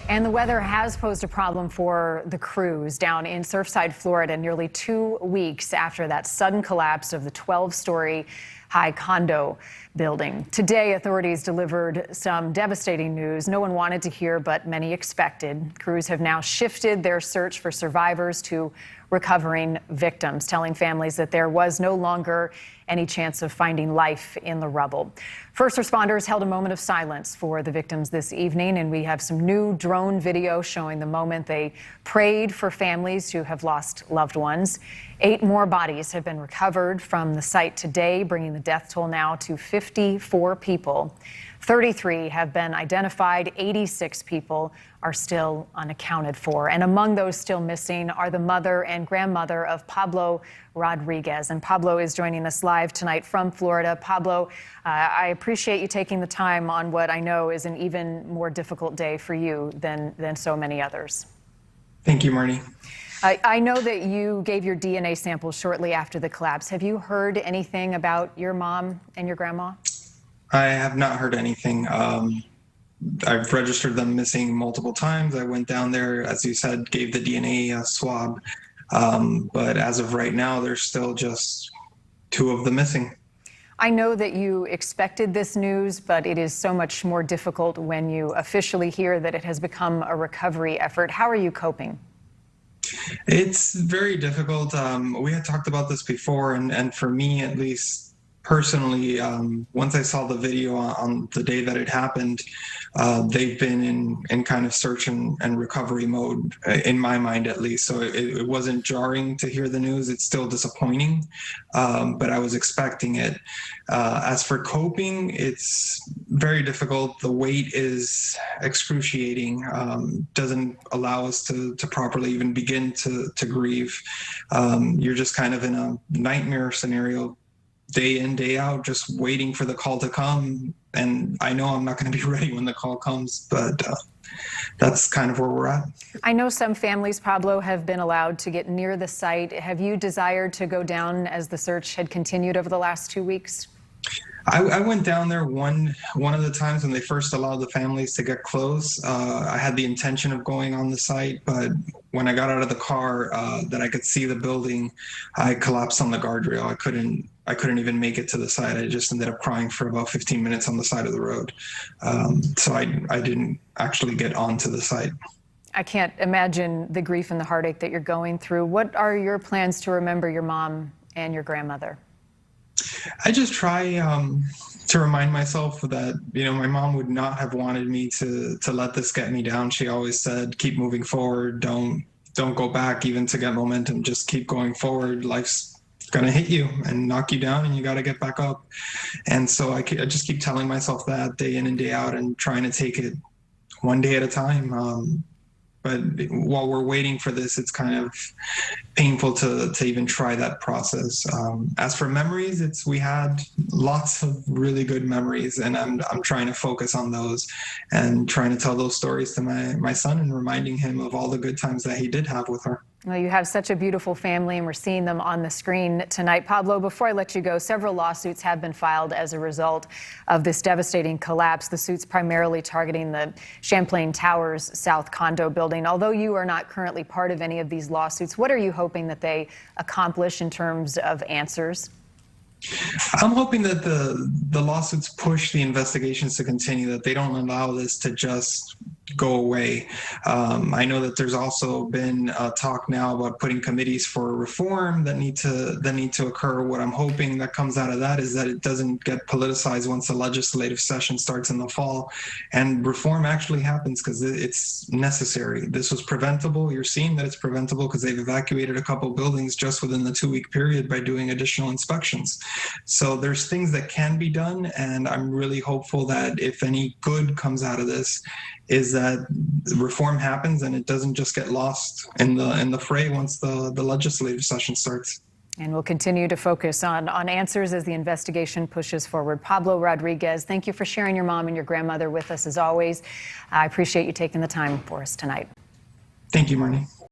And the weather has posed a problem for the crews down in Surfside, Florida, nearly 2 weeks after that sudden collapse of the 12-story high condo building. Today, authorities delivered some devastating news no one wanted to hear, but many expected. Crews have now shifted their search for survivors to recovering victims, telling families that there was no longer any chance of finding life in the rubble. First responders held a moment of silence for the victims this evening, and we have some new drone video showing the moment they prayed for families who have lost loved ones. 8 more bodies have been recovered from the site today, bringing the death toll now to 54 people. 33 have been identified. 86 people are still unaccounted for. And among those still missing are the mother and grandmother of Pablo Rodriguez. And Pablo is joining us live tonight from Florida. Pablo, I appreciate you taking the time on what I know is an even more difficult day for you than so many others. Thank you, Marnie. I know that you gave your DNA sample shortly after the collapse. Have you heard anything about your mom and your grandma? I have not heard anything. I've registered them missing multiple times. I went down there, as you said, gave the DNA swab. But as of right now, there's still just 2 of them missing. I know that you expected this news, but it is so much more difficult when you officially hear that it has become a recovery effort. How are you coping? It's very difficult. We had talked about this before, and for me, at least, personally, once I saw the video on the day that it happened, they've been in kind of search and recovery mode, in my mind at least. So it wasn't jarring to hear the news. It's still disappointing, but I was expecting it. As for coping, it's very difficult. The wait is excruciating, doesn't allow us to properly even begin to grieve. You're just kind of in a nightmare scenario, day in, day out, just waiting for the call to come. And I know I'm not going to be ready when the call comes, but that's kind of where we're at. I know some families, Pablo, have been allowed to get near the site. Have you desired to go down as the search had continued over the last 2 weeks? I went down there one of the times when they first allowed the families to get close. I had the intention of going on the site, but when I got out of the car that I could see the building, I collapsed on the guardrail. I couldn't even make it to the site. I just ended up crying for about 15 minutes on the side of the road. So I didn't actually get onto the site. I can't imagine the grief and the heartache that you're going through. What are your plans to remember your mom and your grandmother? I just try to remind myself that, my mom would not have wanted me to let this get me down. She always said, keep moving forward. Don't go back even to get momentum. Just keep going forward. Life's going to hit you and knock you down, and you got to get back up. And so I just keep telling myself that day in and day out and trying to take it one day at a time. But while we're waiting for this, it's kind of painful to even try that process. As for memories, we had lots of really good memories, and I'm trying to focus on those and trying to tell those stories to my son and reminding him of all the good times that he did have with her. Well, you have such a beautiful family, and we're seeing them on the screen tonight. Pablo, before I let you go, several lawsuits have been filed as a result of this devastating collapse. The suits primarily targeting the Champlain Towers South condo building. Although you are not currently part of any of these lawsuits, what are you hoping that they accomplish in terms of answers? I'm hoping that the lawsuits push the investigations to continue, that they don't allow this to just go away. I know that there's also been talk now about putting committees for reform that need to occur. What I'm hoping that comes out of that is that it doesn't get politicized once the legislative session starts in the fall, and reform actually happens, because it's necessary. This was preventable. You're seeing that it's preventable because they've evacuated a couple buildings just within the 2-week period by doing additional inspections. So there's things that can be done, and I'm really hopeful that if any good comes out of this, is that reform happens and it doesn't just get lost in the fray once the legislative session starts. And we'll continue to focus on answers as the investigation pushes forward. Pablo Rodriguez, thank you for sharing your mom and your grandmother with us as always. I appreciate you taking the time for us tonight. Thank you, Marnie.